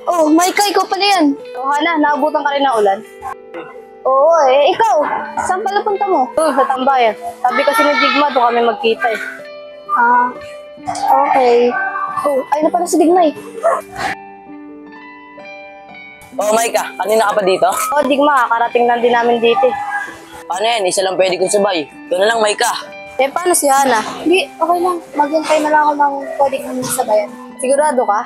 Oh, Maika, ikaw pala yan. O Hana, naabutan ka rin ng ulan? Oo, ikaw, saan pala punta mo? Sa tambayan. Sabi kasi ng Digma, doon kami magkita eh. Ah, okay. Oh, ayun na pala si Digma eh. Oh, Maika, kanina ka pa dito? Oh, Digma, karating lang din namin dito eh. Paano yan? Isa lang pwede kong sabay. Ikaw na lang, Maika. Paano si Hana? Hindi, okay lang. Maghintay na lang ako ng pwede kong sabayan. Sigurado ka?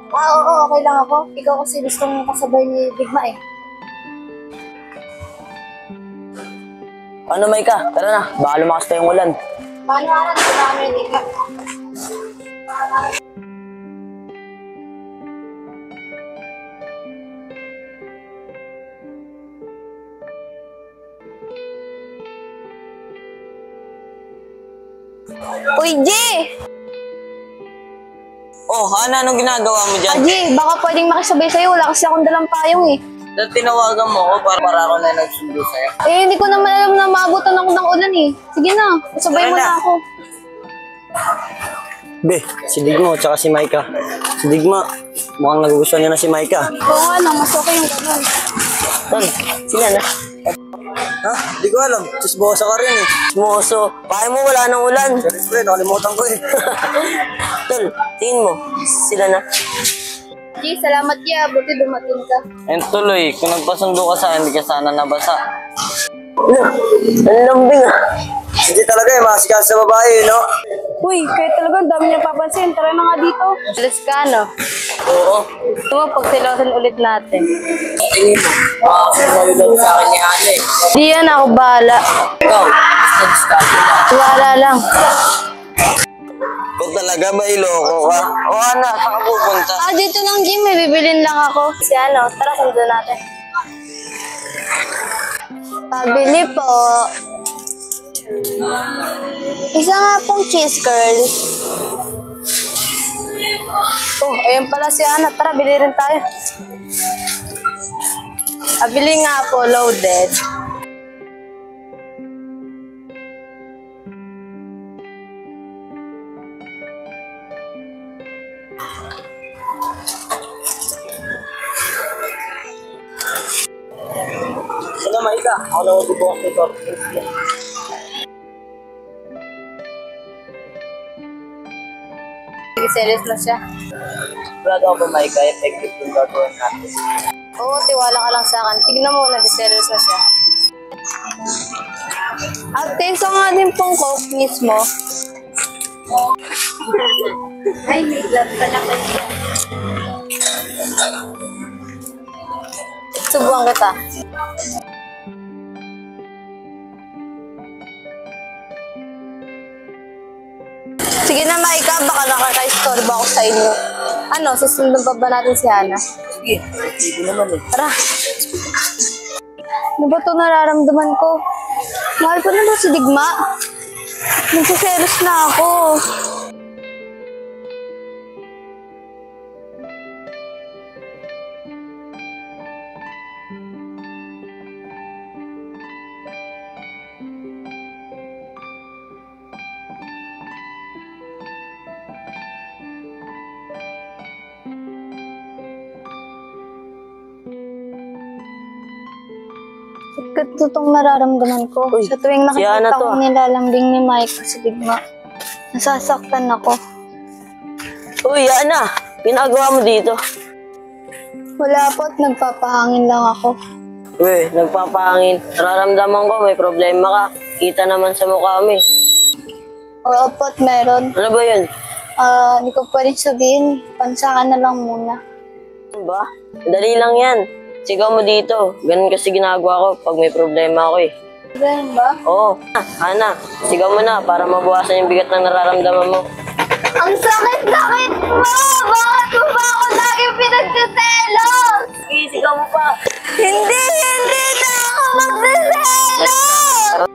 Oo, okay lang ako. Ikaw kasi gustong kasabay ni Digma eh. Ano, Maika? Tara na, baka lumakas pa yung ulan. Paano Hana? Dito na kami ni Digma. Uy, G! Oh, Hana, anong ginagawa mo dyan? G, baka pwedeng makisabay sa'yo. Wala kasi akong dalang payong eh. Dahil tinawagan mo ako para ako na nagsundo sa'yo. Hindi ko naman alam na maabutan ako ng ulan eh. Sige na, sabay mo na ako. Be, si Digma at saka si Maika. Si Digma, mukhang nagugustuhan niya na si Maika. Oo nga lang, mas okay yung ganun. Tol, sila na. Ha? Di ko alam. Chismosa ka rin eh. Chismoso, pahay mo wala nang ulan. Siyempre, nakalimutan ko eh. Tol, tingin mo, sila na. G, salamat ya. Buti dumating ka. And tuloy, kung nagpasundo ka sa akin, hindi ka sana nabasa. Ang lambing ah. Hindi talaga eh, masikas sa babae, no? Uy, kayo talaga, ang dami niya papansin. Tara na nga dito. Alis ka, no? Oo. Ito mo, pagsilosan ulit natin. Tingin mo, makakasimalo daw sa akin ni Hana eh. Di yan, ako bahala. Ikaw, nag-discuss na. Wala lang. Kung talaga ba iloko ka? O Hana, saan ka pupunta? Dito lang, Jim. May bibilin lang ako. Si ano, tara, sundo natin. Pabili po. Isa nga pong cheese curl. Oh, ayun pala si Ana. Tara, bili rin tayo. Bili nga po, loaded. Ano, Maika? Ako na magbubukas nito. Serious na siya. Sigurado ako ba, Maika, effective yung gagawin natin. Oo, tiwala ka lang sa akin. Tignan mo na, serious na siya. At teso nga din pong Coke mismo. Ay, may glove pala kasi. Subukan kita. Sige na, Maika, baka nakaka-istorbo ako sa inyo. Ano, susundan pa ba natin si Hana? Sige, effective naman eh. Tara. Ano ba ito nararamdaman ko? Mahal ko na ba si Digma? Nagsiselos na ako. Katutong nararamdaman ko. Uy, Sa tuwing si Hana nakikita to, ko nilalambing ni Mike si Digma, nasasaktan ako. Uy, Hana, ginagawa mo dito? Wala po at nagpapahangin lang ako. Uy, nagpapahangin. Nararamdaman ko, may problema ka. Kita naman sa mukha mo eh. Oo po at meron. Ano ba yun? Hindi ko pwedeng sabihin. Pansakan na lang muna. Ano ba? Dali lang yan. Sigaw mo dito. Ganun kasi ginagawa ko pag may problema ako eh. Ganun ba? Oo. Hana, sigaw mo na para mabawasan yung bigat ng nararamdaman mo. Ang sakit-sakit mo! Bakit mo ba ako lagi pinagsiselos? Sige, sigaw mo pa. Hindi na ako magsiselos!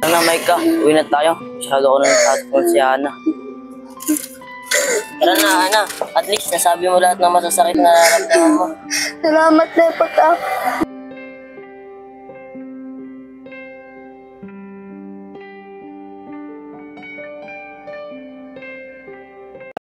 Tara na, Maika. Uwi na tayo. Masyado ko na natatapon si Hana. Tara na, Hana. At least nasabi mo lahat ng masasakit na nararamdaman mo. Salamat, Lepot.